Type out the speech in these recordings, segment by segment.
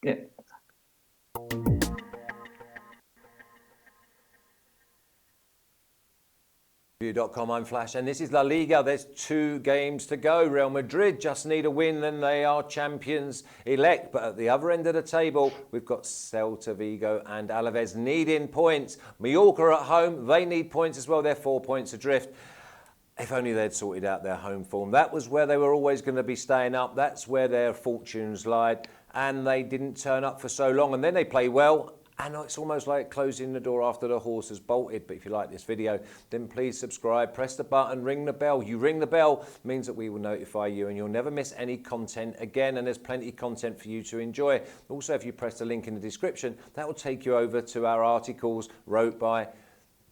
Yeah. View.com, I'm Flash, and this is La Liga. There's 2 games to go. Real Madrid just need a win, then they are champions-elect. But at the other end of the table, we've got Celta, Vigo and Alaves needing points. Mallorca at home, they need points as well. They're 4 points adrift. If only they'd sorted out their home form. That was where they were always going to be staying up. That's where their fortunes lied. And they didn't turn up for so long. And then they play well. And it's almost like closing the door after the horse has bolted. But if you like this video, then please subscribe, press the button, ring the bell. You ring the bell means that we will notify you and you'll never miss any content again. And there's plenty of content for you to enjoy. Also, if you press the link in the description, that will take you over to our articles wrote by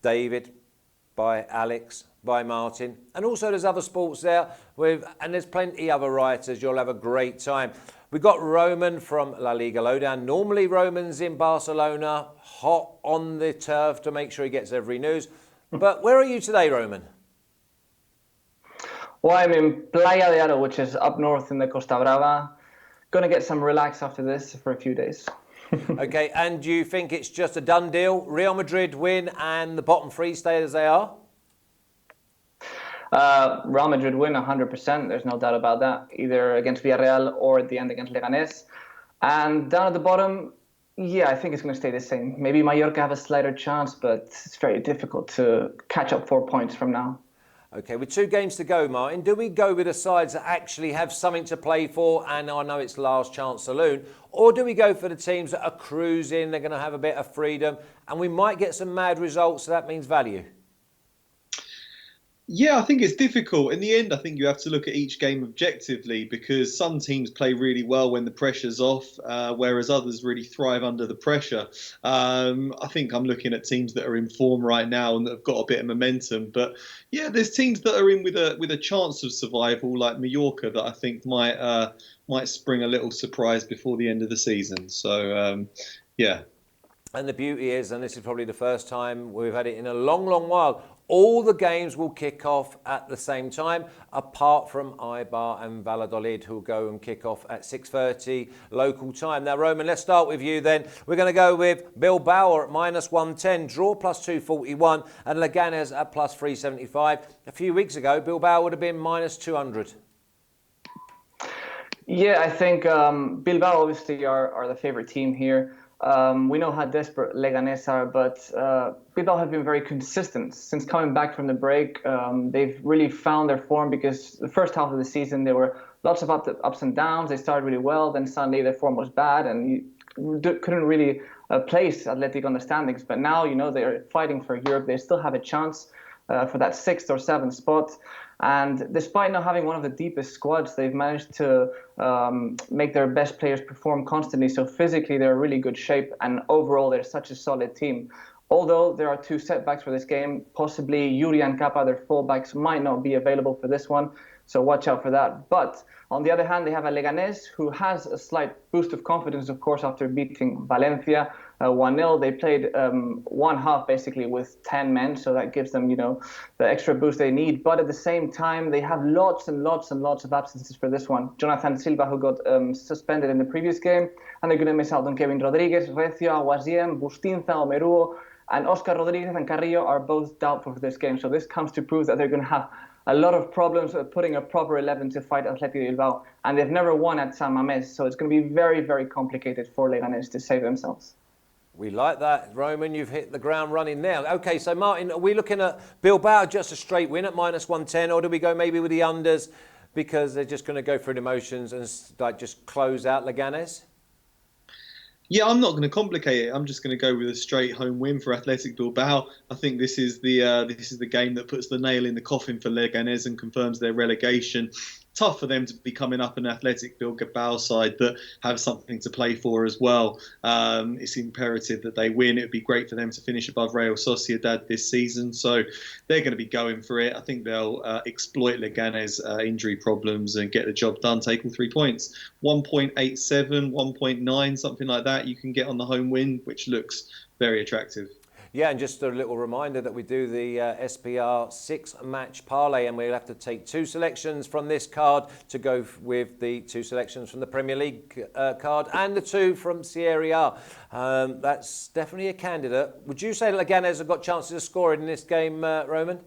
David, by Alex, by Martin. And also there's other sports there. And there's plenty other writers. You'll have a great time. We've got Roman from La Liga Lowdown. Normally Roman's in Barcelona, hot on the turf to make sure he gets every news. But where are you today, Roman? Well, I'm in Playa de Aro, which is up north in the Costa Brava. Going to get some relax after this for a few days. Okay, and do you think it's just a done deal? Real Madrid win and the bottom 3 stay as they are? Real Madrid win 100%. There's no doubt about that, either against Villarreal or at the end against Leganés. And down at the bottom, yeah, I think it's going to stay the same. Maybe Mallorca have a slighter chance, but it's very difficult to catch up 4 points from now. Okay, with 2 games to go, Martin, do we go with the sides that actually have something to play for, and I know it's last chance saloon, or do we go for the teams that are cruising, they're going to have a bit of freedom, and we might get some mad results, so that means value? Yeah, I think it's difficult. In the end, I think you have to look at each game objectively because some teams play really well when the pressure's off, whereas others really thrive under the pressure. I think I'm looking at teams that are in form right now and that have got a bit of momentum. But yeah, there's teams that are in with a chance of survival, like Mallorca, that I think might spring a little surprise before the end of the season. So yeah. And the beauty is, and this is probably the first time we've had it in a long, long while, all the games will kick off at the same time, apart from Eibar and Valladolid, who will go and kick off at 6:30 local time. Now, Roman, let's start with you then. We're going to go with Bilbao at -110, draw +241, and Leganes at +375. A few weeks ago, Bilbao would have been -200. Yeah, I think Bilbao obviously are the favorite team here. We know how desperate Leganés are, but Bilbao have been very consistent. Since coming back from the break, they've really found their form because the first half of the season, there were lots of ups and downs. They started really well, then suddenly their form was bad, and you couldn't really place Atletico on the standings. But now, they're fighting for Europe. They still have a chance for that 6th or 7th spot. And despite not having one of the deepest squads, they've managed to make their best players perform constantly. So physically, they're in really good shape. And overall, they're such a solid team. Although there are 2 setbacks for this game, possibly Yuri and Kappa, their fullbacks, might not be available for this one. So watch out for that. But on the other hand, they have a Leganés who has a slight boost of confidence, of course, after beating Valencia 1-0. They played one half basically with 10 men, so that gives them, the extra boost they need. But at the same time, they have lots and lots and lots of absences for this one. Jonathan Silva, who got suspended in the previous game, and they're going to miss out on Kevin Rodriguez, Recio, Aguasiem, Bustinza, Omeruo, and Oscar Rodriguez and Carrillo are both doubtful for this game. So this comes to prove that they're going to have a lot of problems putting a proper 11 to fight Atletico Bilbao. And they've never won at San Mamés, so it's going to be very, very complicated for Leganés to save themselves. We like that, Roman. You've hit the ground running now. Okay, so Martin, are we looking at Bilbao just a straight win at -110, or do we go maybe with the unders because they're just going to go through the motions and just close out Leganes? Yeah, I'm not going to complicate it. I'm just going to go with a straight home win for Athletic Bilbao. I think this is the game that puts the nail in the coffin for Leganes and confirms their relegation. Tough for them to be coming up an Athletic Bilbao side that have something to play for as well. It's imperative that they win. It would be great for them to finish above Real Sociedad this season. So they're going to be going for it. I think they'll exploit Leganes' injury problems and get the job done, take all 3 points. 1.87, 1.9, something like that you can get on the home win, which looks very attractive. Yeah, and just a little reminder that we do the SPR 6-match parlay, and we'll have to take 2 selections from this card to go with the 2 selections from the Premier League card and the 2 from Serie A. That's definitely a candidate. Would you say Leganes have got chances of scoring in this game, Roman?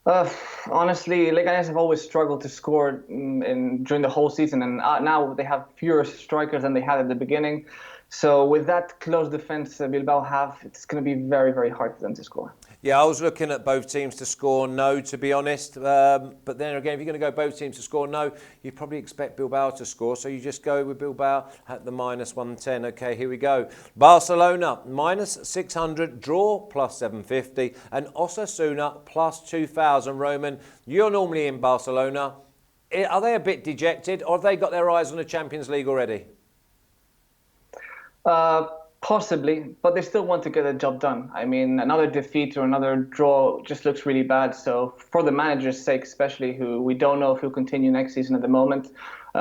Honestly, Leganes have always struggled to score during the whole season, and now they have fewer strikers than they had at the beginning. So with that close defense Bilbao have, it's going to be very, very hard for them to score. Yeah, I was looking at both teams to score no, to be honest. But then again, if you're going to go both teams to score no, you probably expect Bilbao to score. So you just go with Bilbao at the -110. Okay, here we go. Barcelona, -600, draw +750. And Osasuna, +2,000. Roman, you're normally in Barcelona. Are they a bit dejected, or have they got their eyes on the Champions League already? Possibly, but they still want to get the job done. I mean, another defeat or another draw just looks really bad. So for the manager's sake, especially, who we don't know if he'll continue next season at the moment,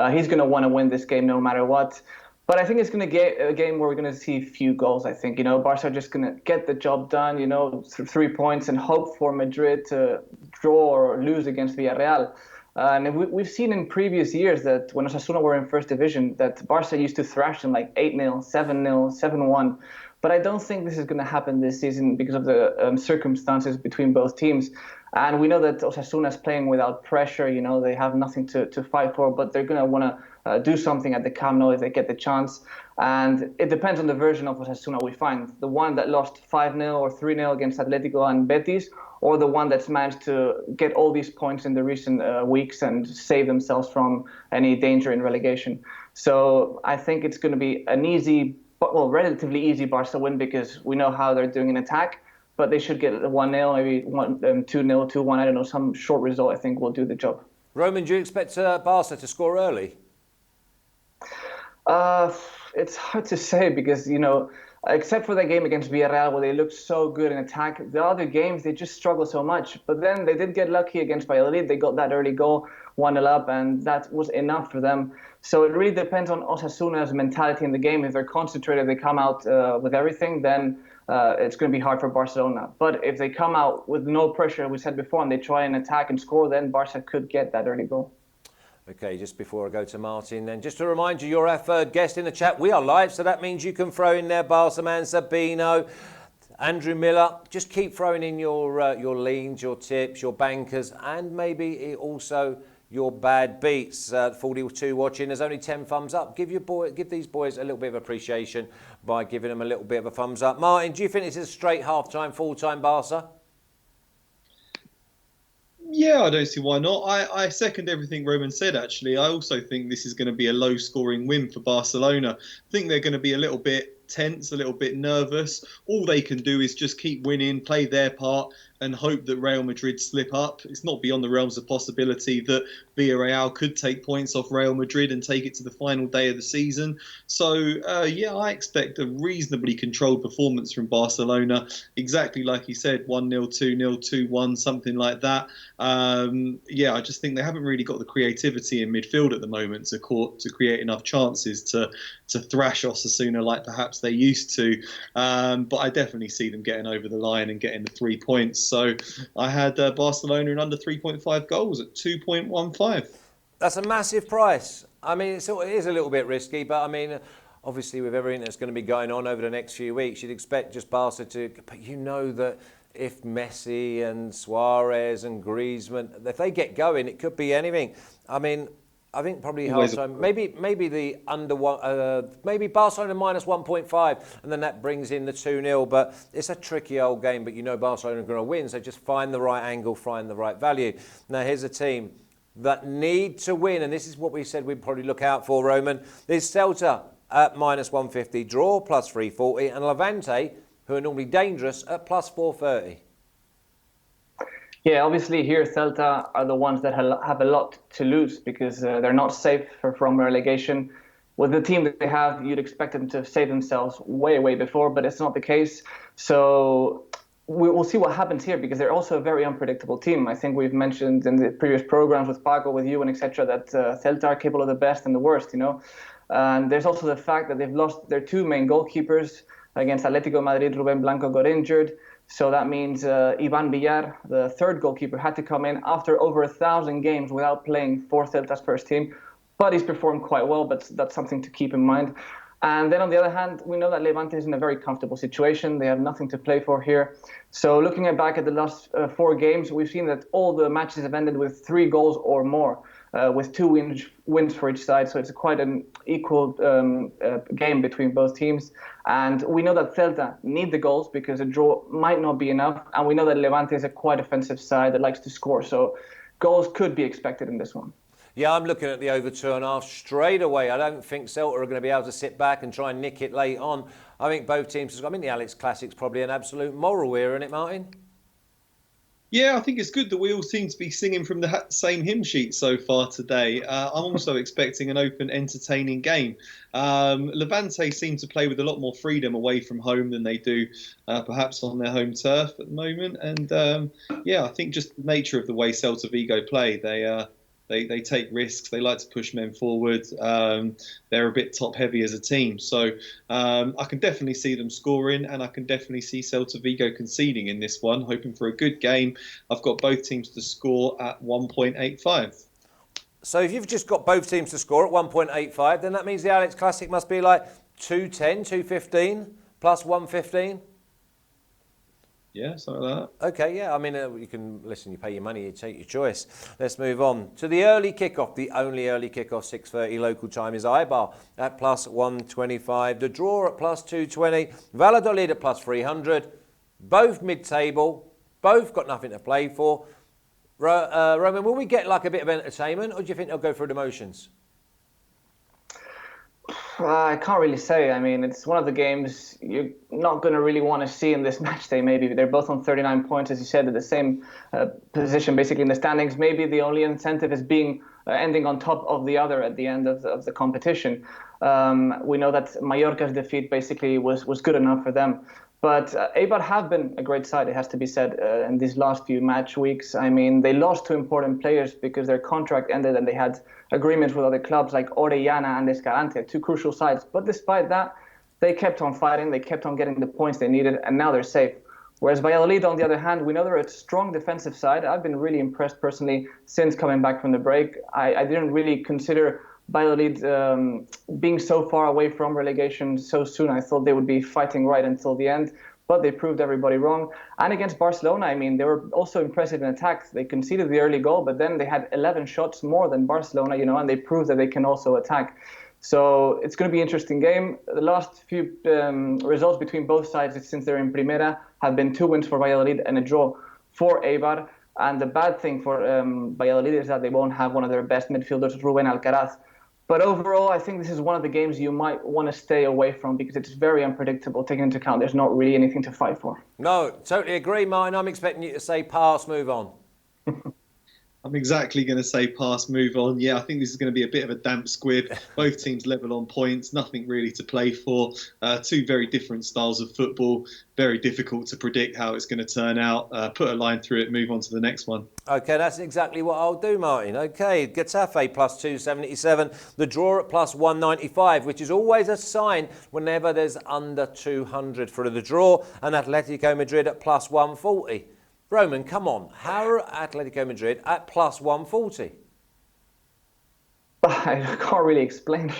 he's going to want to win this game no matter what. But I think it's going to get a game where we're going to see few goals, I think. Barca are just going to get the job done, 3 points, and hope for Madrid to draw or lose against Villarreal. And we've seen in previous years that when Osasuna were in first division, that Barca used to thrash them like 8-0, 7-0, 7-1. But I don't think this is going to happen this season because of the circumstances between both teams. And we know that Osasuna is playing without pressure. They have nothing to fight for, but they're going to want to do something at the Camp Nou if they get the chance. And it depends on the version of Osasuna we find. The one that lost 5-0 or 3-0 against Atletico and Betis, or the one that's managed to get all these points in the recent weeks and save themselves from any danger in relegation. So I think it's going to be an relatively easy Barca win because we know how they're doing in attack, but they should get 1-0, maybe 2-0, 2-1, I don't know, some short result I think will do the job. Roman, do you expect Barca to score early? It's hard to say because, except for that game against Villarreal where they looked so good in attack, the other games they just struggle so much. But then they did get lucky against Valladolid. They got that early goal, 1-0 up, and that was enough for them. So it really depends on Osasuna's mentality in the game. If they're concentrated, they come out with everything, then it's going to be hard for Barcelona. But if they come out with no pressure, we said before, and they try and attack and score, then Barca could get that early goal. Okay, just before I go to Martin, then just to remind you, you're our third guest in the chat. We are live, so that means you can throw in there Barca man, Sabino, Andrew Miller. Just keep throwing in your leans, your tips, your bankers, and maybe also your bad beats. 42 watching. There's only 10 thumbs up. Give these boys a little bit of appreciation by giving them a little bit of a thumbs up. Martin, do you think this is a straight half-time, full-time Barca? Yeah, I don't see why not. I second everything Roman said, actually. I also think this is going to be a low-scoring win for Barcelona. I think they're going to be a little bit tense, a little bit nervous. All they can do is just keep winning, play their part, and hope that Real Madrid slip up. It's not beyond the realms of possibility that Villarreal could take points off Real Madrid and take it to the final day of the season. So, yeah, I expect a reasonably controlled performance from Barcelona. Exactly like he said, 1-0, 2-0, 2-1, something like that. Yeah, I just think they haven't really got the creativity in midfield at the moment to create enough chances to thrash Osasuna like perhaps they used to. But I definitely see them getting over the line and getting the 3 points. So I had Barcelona in under 3.5 goals at 2.15. That's a massive price. I mean, it is a little bit risky, but I mean, obviously with everything that's going to be going on over the next few weeks, you'd expect just Barca to, but you know that if Messi and Suarez and Griezmann, if they get going, it could be anything. I mean, I think probably half time. Maybe the under one. Maybe Barcelona -1.5, and then that brings in the 2-0. But it's a tricky old game. But Barcelona are going to win. So just find the right angle, find the right value. Now here's a team that need to win, and this is what we said we'd probably look out for. Roman, there's Celta at -150, draw +340, and Levante, who are normally dangerous, at +430. Yeah, obviously here Celta are the ones that have a lot to lose because they're not safe from relegation. With the team that they have, you'd expect them to save themselves way before, but it's not the case. So we'll see what happens here because they're also a very unpredictable team. I think we've mentioned in the previous programs with Paco, with you, and etc. that Celta are capable of the best and the worst, And there's also the fact that they've lost their two main goalkeepers. Against Atletico Madrid, Rubén Blanco got injured. So that means Ivan Villar, the third goalkeeper, had to come in after over 1,000 games without playing for Celta's first team. But he's performed quite well, but that's something to keep in mind. And then on the other hand, we know that Levante is in a very comfortable situation. They have nothing to play for here. So looking back at the last 4 games, we've seen that all the matches have ended with 3 goals or more, with 2 wins for each side. So it's quite an equal game between both teams. And we know that Celta need the goals because a draw might not be enough. And we know that Levante is a quite offensive side that likes to score. So goals could be expected in this one. Yeah, I'm looking at the over 2.5 straight away. I don't think Celta are going to be able to sit back and try and nick it late on. I think both teams, I mean, the Alex Classic's probably an absolute moral here, isn't it, Martin? Yeah, I think it's good that we all seem to be singing from the same hymn sheet so far today. I'm also expecting an open, entertaining game. Levante seem to play with a lot more freedom away from home than they do perhaps on their home turf at the moment. And yeah, I think just the nature of the way Celta Vigo play, they take risks. They like to push men forward. They're a bit top heavy as a team. So I can definitely see them scoring, and I can definitely see Celta Vigo conceding in this one, hoping for a good game. I've got both teams to score at 1.85. So if you've just got both teams to score at 1.85, then that means the Alex Classic must be like 210, 215, plus 115. Yeah, something like that. Okay, yeah. I mean, you can listen. You pay your money. You take your choice. Let's move on to the early kickoff. The only early kickoff, 6:30 local time, is Eibar at plus 125. The draw at plus 220. Valladolid at plus 300. Both mid-table. Both got nothing to play for. Roman, will we get like a bit of entertainment, or do you think they'll go through the motions? I can't really say. I mean, it's one of the games you're not going to really want to see in this match day. Maybe they're both on 39 points, as you said, at the same position, basically in the standings. Maybe the only incentive is being ending on top of the other at the end of the competition. We know that Mallorca's defeat basically was good enough for them. But Eibar have been a great side, it has to be said, in these last few match weeks. I mean, they lost 2 important players because their contract ended and they had agreements with other clubs like Orellana and Escalante, 2 crucial sides. But despite that, they kept on fighting, they kept on getting the points they needed, and now they're safe. Whereas Valladolid, on the other hand, we know they're a strong defensive side. I've been really impressed personally since coming back from the break. I didn't really consider Valladolid being so far away from relegation so soon. I thought they would be fighting right until the end, but they proved everybody wrong. And against Barcelona, I mean, they were also impressive in attack. They conceded the early goal, but then they had 11 shots more than Barcelona, and they proved that they can also attack. So it's going to be an interesting game. The last few results between both sides since they're in Primera have been 2 wins for Valladolid and a draw for Eibar. And the bad thing for Valladolid is that they won't have one of their best midfielders, Rubén Alcaraz. But overall, I think this is one of the games you might want to stay away from because it's very unpredictable, taking into account there's not really anything to fight for. No, totally agree, Martin. I'm expecting you to say pass, move on. I'm exactly going to say pass, move on. Yeah, I think this is going to be a bit of a damp squib. Both teams level on points, nothing really to play for. 2 very different styles of football. Very difficult to predict how it's going to turn out. Put a line through it, move on to the next one. Okay, that's exactly what I'll do, Martin. Okay, Getafe plus 277. The draw at plus 195, which is always a sign whenever there's under 200 for the draw. And Atletico Madrid at plus 140. Roman, come on. How are Atletico Madrid at plus 140? I can't really explain.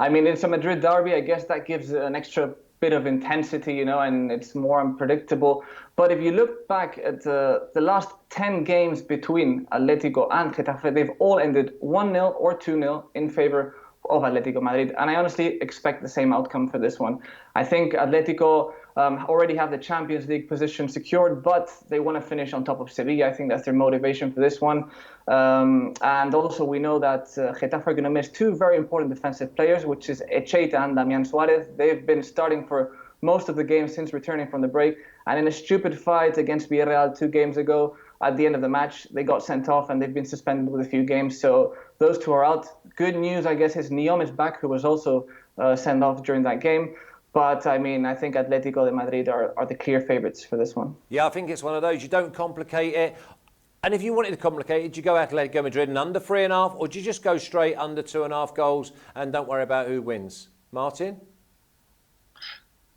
I mean, it's a Madrid derby. I guess that gives an extra bit of intensity, and it's more unpredictable. But if you look back at the last 10 games between Atletico and Getafe, they've all ended 1-0 or 2-0 in favor of Atletico Madrid. And I honestly expect the same outcome for this one. I think Atletico already have the Champions League position secured, but they want to finish on top of Sevilla. I think that's their motivation for this one. And also we know that Getafe are going to miss 2 very important defensive players, which is Echeta and Damian Suarez. They've been starting for most of the games since returning from the break. And in a stupid fight against Villarreal 2 games ago, at the end of the match, they got sent off and they've been suspended with a few games. So those 2 are out. Good news, I guess, is Niom is back, who was also sent off during that game. But, I mean, I think Atletico de Madrid are the clear favourites for this one. Yeah, I think it's one of those. You don't complicate it. And if you wanted to complicate it, do you go Atletico Madrid and under 3.5, or do you just go straight under 2.5 goals and don't worry about who wins? Martin?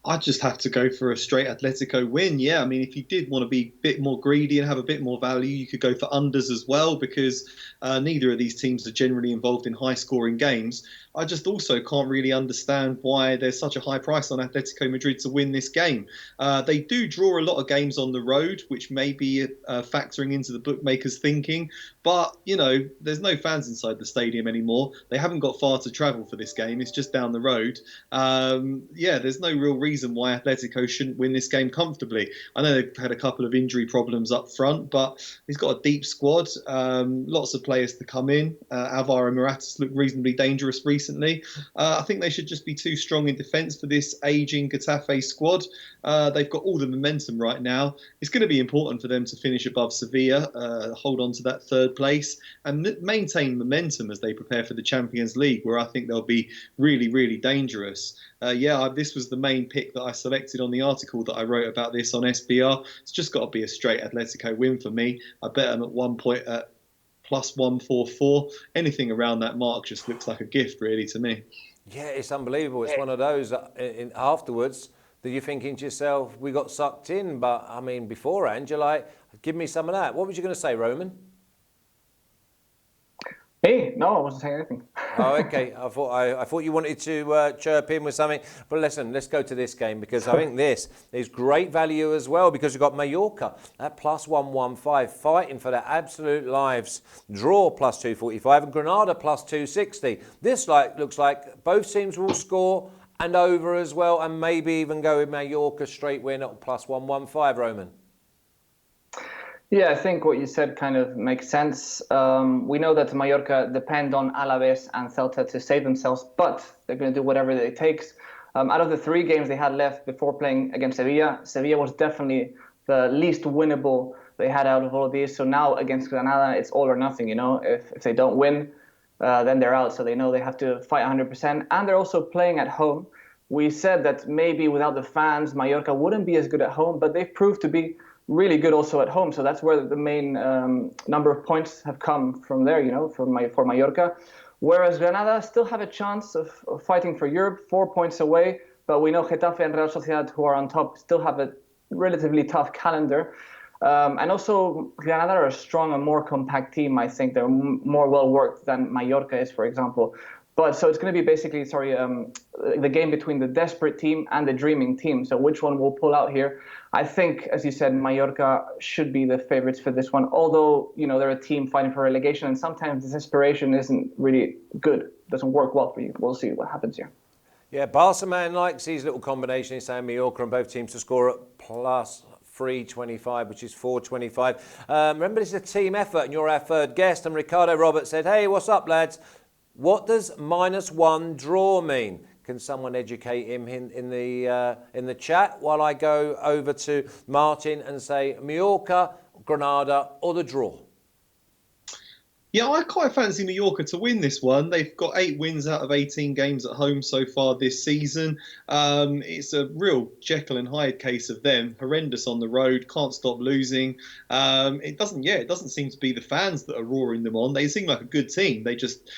I just have to go for a straight Atletico win. Yeah, I mean, if you did want to be a bit more greedy and have a bit more value, you could go for unders as well because neither of these teams are generally involved in high-scoring games. I just also can't really understand why there's such a high price on Atletico Madrid to win this game. They do draw a lot of games on the road, which may be factoring into the bookmakers' thinking. But, there's no fans inside the stadium anymore. They haven't got far to travel for this game. It's just down the road. There's no real reason why Atletico shouldn't win this game comfortably. I know they've had a couple of injury problems up front, but he's got a deep squad. Lots of players to come in. Alvaro Moratas looked reasonably dangerous recently. I think they should just be too strong in defence for this ageing Getafe squad. They've got all the momentum right now. It's going to be important for them to finish above Sevilla, hold on to that third place, and maintain momentum as they prepare for the Champions League, where I think they'll be really, really dangerous. This was the main pick that I selected on the article that I wrote about this on SBR. It's just got to be a straight Atletico win for me. I bet them at 1 point at plus 144. Anything around that mark just looks like a gift, really, to me. Yeah, it's unbelievable. It's one of those afterwards that you're thinking to yourself, we got sucked in. But, I mean, beforehand, you're like, give me some of that. What was you going to say, Roman? Hey, no, I wasn't saying anything. Oh, okay. I thought you wanted to chirp in with something. But listen, let's go to this game because I think this is great value as well because you've got Mallorca at plus 115 fighting for their absolute lives. Draw plus 245 and Granada plus 260. This looks like both teams will score and over as well, and maybe even go with Mallorca straight win at plus 115, Roman. Yeah, I think what you said kind of makes sense. We know that Mallorca depend on Alaves and Celta to save themselves, but they're going to do whatever it takes. Out of the 3 games they had left before playing against Sevilla, Sevilla was definitely the least winnable they had out of all of these. So now against Granada, it's all or nothing. If they don't win, then they're out. So they know they have to fight 100%. And they're also playing at home. We said that maybe without the fans, Mallorca wouldn't be as good at home, but they've proved to be really good also at home. So that's where the main number of points have come from there, for Mallorca. Whereas Granada still have a chance of fighting for Europe, 4 points away. But we know Getafe and Real Sociedad, who are on top, still have a relatively tough calendar. And also, Granada are a strong and more compact team. I think they're more well-worked than Mallorca is, for example. But so it's going to be basically, the game between the desperate team and the dreaming team. So which one will pull out here? I think, as you said, Mallorca should be the favorites for this one. Although, they're a team fighting for relegation, and sometimes desperation isn't really good. It doesn't work well for you. We'll see what happens here. Yeah, Barca man likes these little combinations. He's saying Mallorca and both teams to score at plus 325, which is 425. Remember, this is a team effort, and you're our third guest. And Ricardo Roberts said, hey, what's up, lads? What does -1 draw mean? Can someone educate him in the chat while I go over to Martin and say Mallorca, Granada, or the draw? Yeah, I quite fancy Mallorca to win this one. They've got 8 wins out of 18 games at home so far this season. It's a real Jekyll and Hyde case of them. Horrendous on the road, can't stop losing. It doesn't seem to be the fans that are roaring them on. They seem like a good team. They just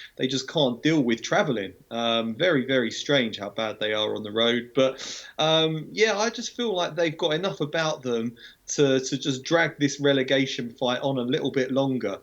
can't deal with travelling. Very, very strange how bad they are on the road. But I just feel like they've got enough about them to just drag this relegation fight on a little bit longer.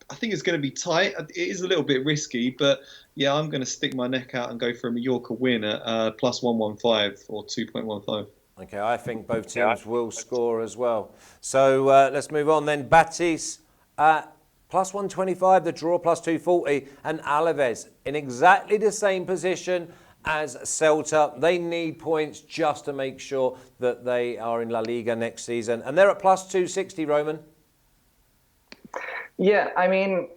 I think it's going to be tight. It is a little bit risky, but yeah, I'm going to stick my neck out and go for a Mallorca win at plus 115 or 2.15. Okay, I think both teams will score as well. So let's move on then. Betis at plus 125, the draw plus 240, and Alaves in exactly the same position as Celta. They need points just to make sure that they are in La Liga next season. And they're at plus 260, Roman. Yeah, I mean,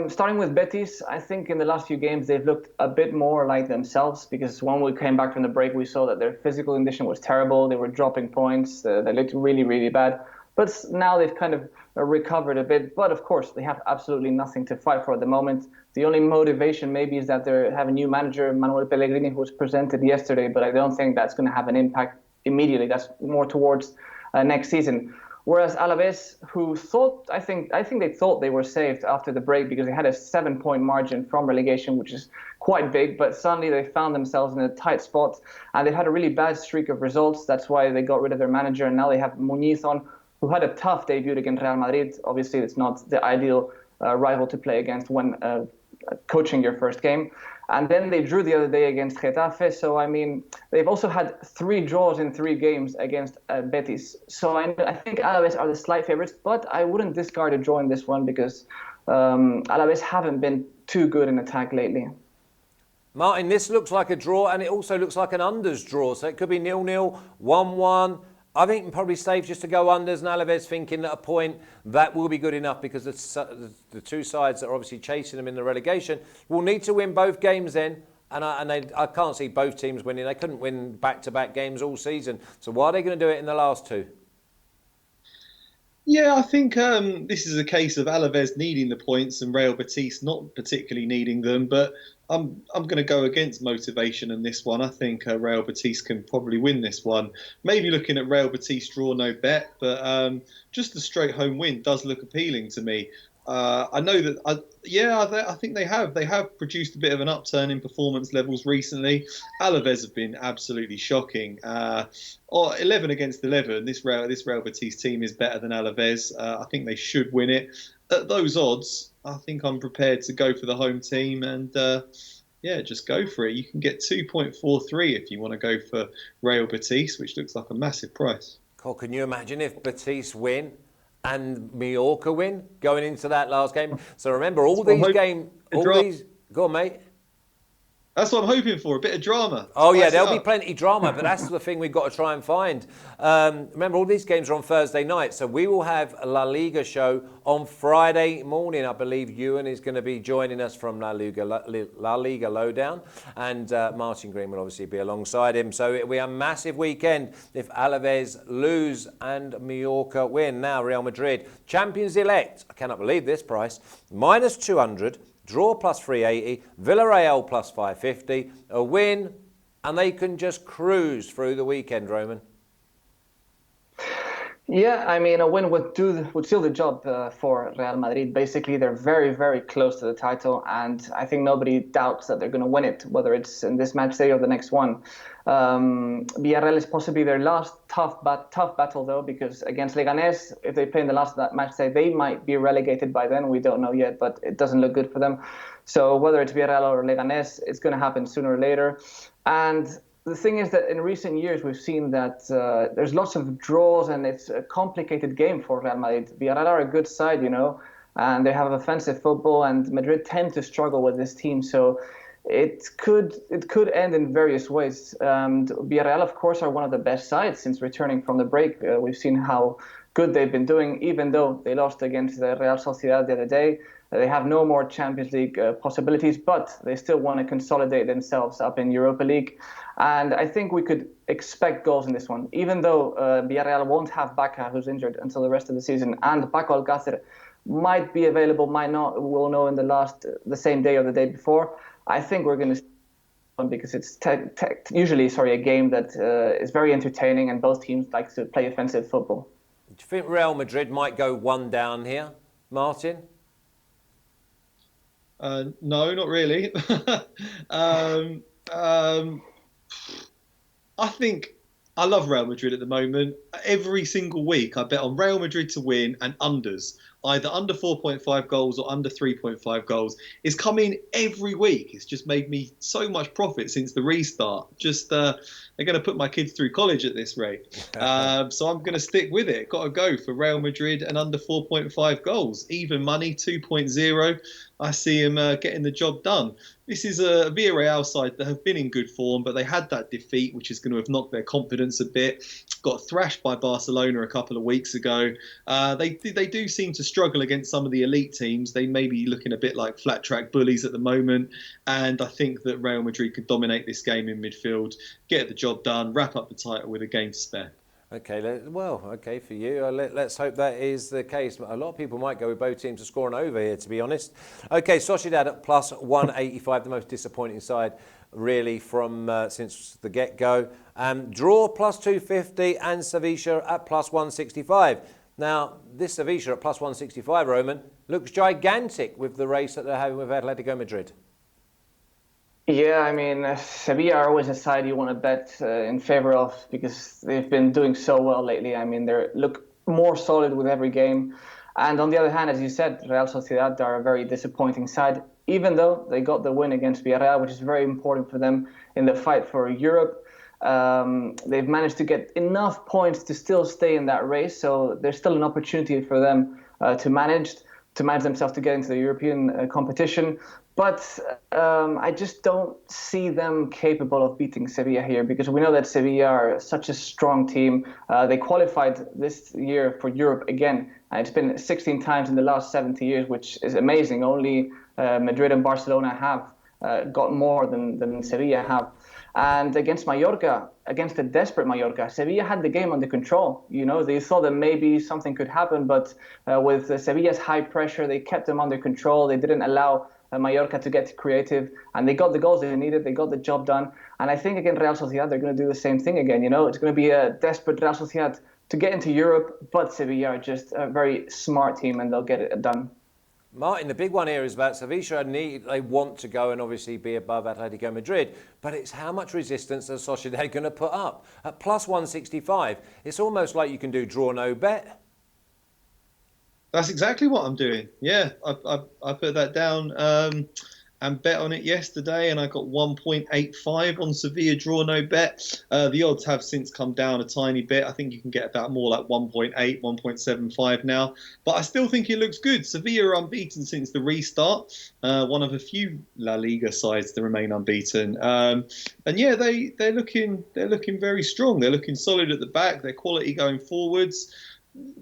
starting with Betis, I think in the last few games they've looked a bit more like themselves because when we came back from the break, we saw that their physical condition was terrible. They were dropping points. They looked really, really bad. But now they've kind of recovered a bit. But of course, they have absolutely nothing to fight for at the moment. The only motivation maybe is that they have a new manager, Manuel Pellegrini, who was presented yesterday. But I don't think that's going to have an impact immediately. That's more towards next season. Whereas Alaves, who thought, I think they thought they were saved after the break because they had a 7-point margin from relegation, which is quite big. But suddenly they found themselves in a tight spot, and they've had a really bad streak of results. That's why they got rid of their manager, and now they have Muñiz on, who had a tough debut against Real Madrid. Obviously, it's not the ideal rival to play against when coaching your first game. And then they drew the other day against Getafe. So, I mean, they've also had 3 draws in 3 games against Betis. So I think Alaves are the slight favorites, but I wouldn't discard a draw in this one because Alaves haven't been too good in attack lately. Martin, this looks like a draw, and it also looks like an unders draw. So it could be 0-0, 1-1. I think probably safe just to go unders, and Alaves thinking at a point that will be good enough because the two sides that are obviously chasing them in the relegation will need to win both games then. And I can't see both teams winning. They couldn't win back-to-back games all season. So why are they going to do it in the last 2? Yeah, I think this is a case of Alaves needing the points and Real Betis not particularly needing them. But I'm going to go against motivation in this one. I think Real Betis can probably win this one. Maybe looking at Real Betis draw, no bet, but just a straight home win does look appealing to me. I know that, I think they have produced a bit of an upturn in performance levels recently. Alaves have been absolutely shocking. 11 against 11. This Real Betis team is better than Alaves. I think they should win it. At those odds, I think I'm prepared to go for the home team and just go for it. You can get 2.43 if you want to go for Real Betis, which looks like a massive price. Cole, can you imagine if Betis win and Mallorca win going into that last game? So remember, all these games, go on, mate. That's what I'm hoping for, a bit of drama. Oh, yeah, there'll be plenty of drama, but that's the thing we've got to try and find. Remember, all these games are on Thursday night, so we will have a La Liga show on Friday morning. I believe Ewan is going to be joining us from La Liga Lowdown, and Martin Green will obviously be alongside him. So it'll be a massive weekend if Alaves lose and Mallorca win. Now, Real Madrid, champions elect. I cannot believe this price. Minus 200. Draw plus 380, Villarreal plus 550, a win, and they can just cruise through the weekend, Roman. Yeah, I mean, a win would seal the job for Real Madrid. Basically, they're very, very close to the title, and I think nobody doubts that they're going to win it, whether it's in this match day or the next one. Villarreal is possibly their last tough battle, though, because against Leganés, if they play in the last match day, they might be relegated by then. We don't know yet, but it doesn't look good for them. So whether it's Villarreal or Leganés, it's going to happen sooner or later. And the thing is that in recent years, we've seen that there's lots of draws and it's a complicated game for Real Madrid. Villarreal are a good side, and they have offensive football, and Madrid tend to struggle with this team. So it could end in various ways. Villarreal, of course, are one of the best sides since returning from the break. We've seen how good they've been doing, even though they lost against the Real Sociedad the other day. They have no more Champions League possibilities, but they still want to consolidate themselves up in Europa League. And I think we could expect goals in this one, even though Villarreal won't have Bacca, who's injured, until the rest of the season, and Paco Alcácer might be available, might not. We'll know in the same day or the day before. I think we're going to see one because it's usually a game that is very entertaining, and both teams like to play offensive football. Do you think Real Madrid might go one down here, Martin? No, not really. I think I love Real Madrid at the moment. Every single week I bet on Real Madrid to win and unders, either under 4.5 goals or under 3.5 goals. It's come in every week. It's just made me so much profit since the restart. They're going to put my kids through college at this rate. So I'm going to stick with it. Got to go for Real Madrid and under 4.5 goals. Even money, 2.0. I see him getting the job done. This is a Villarreal side that have been in good form, but they had that defeat, which is going to have knocked their confidence a bit. Got thrashed by Barcelona a couple of weeks ago. They do seem to struggle against some of the elite teams. They may be looking a bit like flat track bullies at the moment. And I think that Real Madrid could dominate this game in midfield, get the job done, wrap up the title with a game to spare. Okay, well, okay for you. Let's hope that is the case. A lot of people might go with both teams to score an over here, to be honest. Okay, Sociedad at plus 185, the most disappointing side, really, from since the get-go. Draw plus 250 and Sevilla at plus 165. Now, this Sevilla at plus 165, Roman, looks gigantic with the race that they're having with Atletico Madrid. Yeah, I mean, Sevilla are always a side you want to bet in favor of because they've been doing so well lately. I mean, they look more solid with every game. And on the other hand, as you said, Real Sociedad are a very disappointing side, even though they got the win against Villarreal, which is very important for them in the fight for Europe. They've managed to get enough points to still stay in that race, so there's still an opportunity for them to manage themselves to get into the European competition. But I just don't see them capable of beating Sevilla here because we know that Sevilla are such a strong team. They qualified this year for Europe again. It's been 16 times in the last 70 years, which is amazing. Only Madrid and Barcelona have got more than Sevilla have. And against Mallorca, against a desperate Mallorca, Sevilla had the game under control. You know, they thought that maybe something could happen, but with Sevilla's high pressure, they kept them under control. They didn't allow Mallorca to get creative, and they got the goals they needed. They got the job done. And I think against Real Sociedad, they're going to do the same thing again. You know, it's going to be a desperate Real Sociedad to get into Europe, but Sevilla are just a very smart team, and they'll get it done. Martin, the big one here is about Sevilla. They want to go and obviously be above Atletico Madrid, but it's how much resistance is Sociedad going to put up? At plus 165, it's almost like you can do draw no bet. That's exactly what I'm doing. Yeah, I put that down and bet on it yesterday, and I got 1.85 on Sevilla draw no bet. The odds have since come down a tiny bit. I think you can get about more like 1.8, 1.75 now. But I still think it looks good. Sevilla are unbeaten since the restart. One of a few La Liga sides to remain unbeaten. And yeah, they're looking very strong. They're looking solid at the back. Their quality going forwards.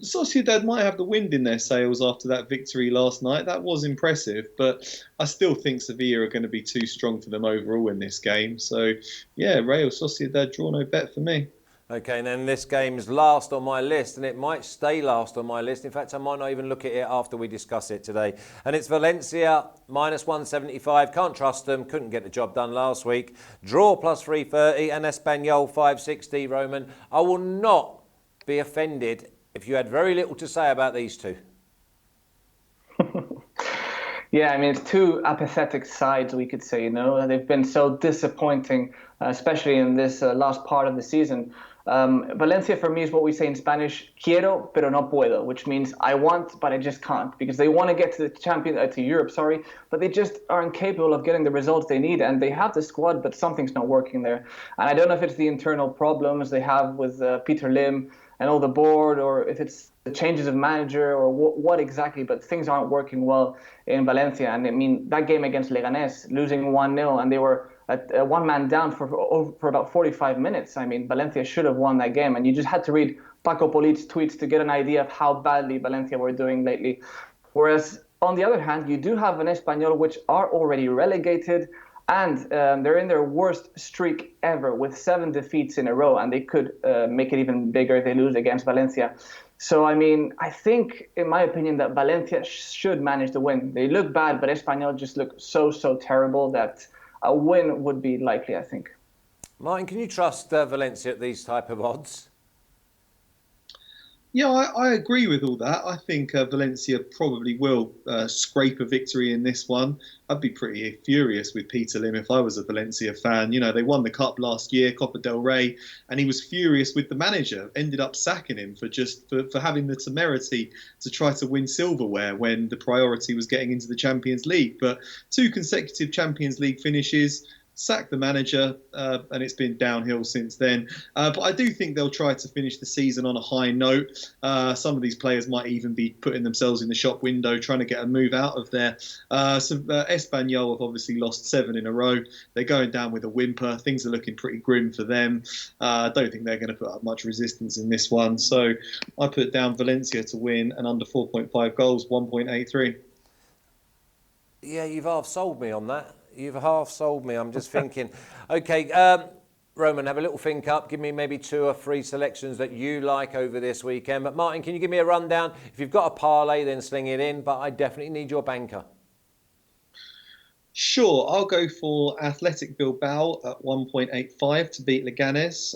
Sociedad might have the wind in their sails after that victory last night. That was impressive, but I still think Sevilla are going to be too strong for them overall in this game. So, yeah, Real Sociedad draw no bet for me. Okay, and then this game's last on my list, and it might stay last on my list. In fact, I might not even look at it after we discuss it today. And it's Valencia, minus 175. Can't trust them. Couldn't get the job done last week. Draw plus 330 and Espanyol 560, Roman. I will not be offended if you had very little to say about these two. Yeah, I mean, it's two apathetic sides, we could say, you know. They've been so disappointing, especially in this last part of the season. Valencia, for me, is what we say in Spanish, quiero, pero no puedo, which means I want, but I just can't, because they want to get to to Europe, but they just aren't capable of getting the results they need, and they have the squad, but something's not working there. And I don't know if it's the internal problems they have with Peter Lim and all the board, or if it's the changes of manager, or what exactly, but things aren't working well in Valencia. And I mean, that game against Leganés, losing 1-0, and they were at one man down for about 45 minutes. I mean, Valencia should have won that game, and you just had to read Paco Polit's tweets to get an idea of how badly Valencia were doing lately. Whereas, on the other hand, you do have an Espanyol which are already relegated, and they're in their worst streak ever with 7 defeats in a row, and they could make it even bigger if they lose against Valencia. So, I mean, I think, in my opinion, that Valencia should manage to win. They look bad, but Espanyol just look so terrible that a win would be likely, I think. Martin, can you trust Valencia at these type of odds? Yeah, I agree with all that. I think Valencia probably will scrape a victory in this one. I'd be pretty furious with Peter Lim if I was a Valencia fan. You know, they won the Cup last year, Copa del Rey, and he was furious with the manager, ended up sacking him for having the temerity to try to win silverware when the priority was getting into the Champions League. But 2 consecutive Champions League finishes, sacked the manager, and it's been downhill since then. But I do think they'll try to finish the season on a high note. Some of these players might even be putting themselves in the shop window, trying to get a move out of there. Espanyol have obviously lost 7 in a row. They're going down with a whimper. Things are looking pretty grim for them. I don't think they're going to put up much resistance in this one. So I put down Valencia to win and under 4.5 goals, 1.83. Yeah, you've half sold me on that. You've half sold me. I'm just thinking. Okay, Roman, have a little think up. Give me maybe 2 or 3 selections that you like over this weekend. But Martin, can you give me a rundown? If you've got a parlay, then sling it in. But I definitely need your banker. Sure, I'll go for Athletic Bilbao at 1.85 to beat Leganes.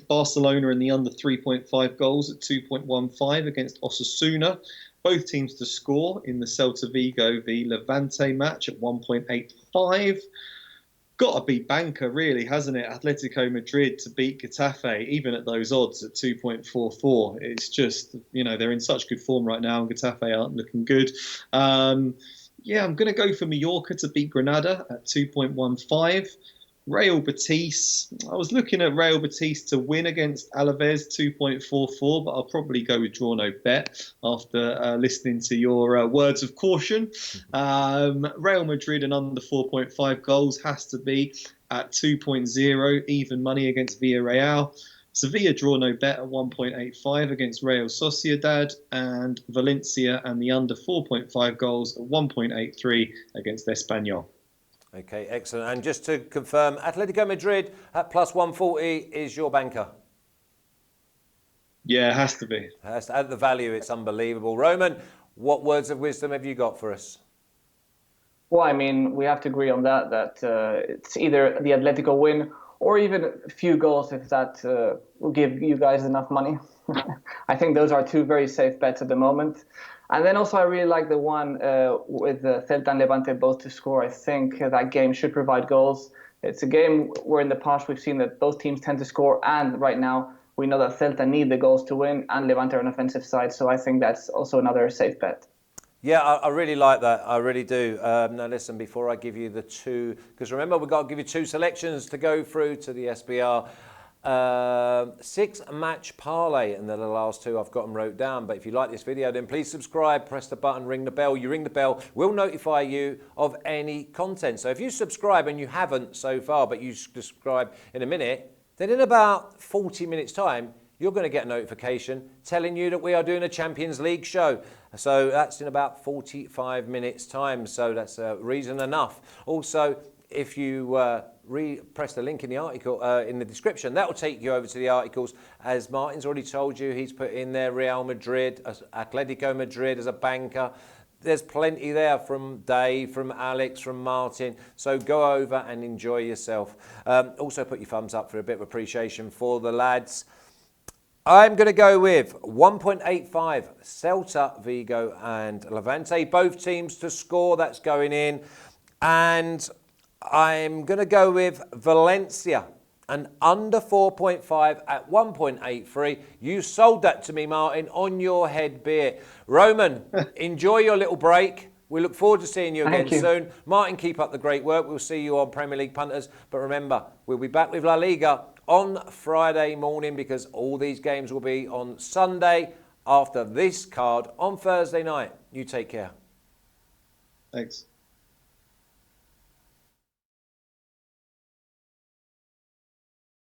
Barcelona in the under 3.5 goals at 2.15 against Osasuna. Both teams to score in the Celta Vigo v Levante match at 1.85. Got to be banker, really, hasn't it? Atletico Madrid to beat Getafe, even at those odds at 2.44. It's just, they're in such good form right now, and Getafe aren't looking good. Yeah, I'm going to go for Mallorca to beat Granada at 2.15. Real Betis. I was looking at Real Betis to win against Alaves 2.44, but I'll probably go with draw no bet after listening to your words of caution. Real Madrid and under 4.5 goals has to be at 2.0, even money against Villarreal. Sevilla draw no bet at 1.85 against Real Sociedad, and Valencia and the under 4.5 goals at 1.83 against Espanyol. Okay, excellent. And just to confirm, Atletico Madrid at plus 140 is your banker? Yeah, it has to be. At the value, it's unbelievable. Roman, what words of wisdom have you got for us? Well, I mean, we have to agree on that it's either the Atletico win or even a few goals if that will give you guys enough money. I think those are two very safe bets at the moment. And then also I really like the one with Celta and Levante both to score. I think that game should provide goals. It's a game where in the past we've seen that both teams tend to score, and right now we know that Celta need the goals to win and Levante are an offensive side. So I think that's also another safe bet. Yeah, I really like that. I really do. Now, listen, before I give you the two, because remember, we've got to give you two selections to go through to the SBR. 6-match parlay, and they're the last two. I've got them wrote down. But if you like this video, then please subscribe, press the button, ring the bell. You ring the bell, we'll notify you of any content. So if you subscribe and you haven't so far, but you subscribe in a minute, then in about 40 minutes' time, you're going to get a notification telling you that we are doing a Champions League show. So that's in about 45 minutes' time. So that's reason enough. Also, if you press the link in the article in the description, that will take you over to the articles. As Martin's already told you, he's put in there Real Madrid, Atletico Madrid as a banker. There's plenty there from Dave, from Alex, from Martin. So go over and enjoy yourself. Also put your thumbs up for a bit of appreciation for the lads. I'm going to go with 1.85 Celta, Vigo and Levante. Both teams to score, that's going in. And I'm going to go with Valencia, and under 4.5 at 1.83. You sold that to me, Martin, on your head, be it. Roman, enjoy your little break. We look forward to seeing you again soon. Martin, keep up the great work. We'll see you on Premier League Punters. But remember, we'll be back with La Liga on Friday morning, because all these games will be on Sunday after this card on Thursday night. You take care. Thanks.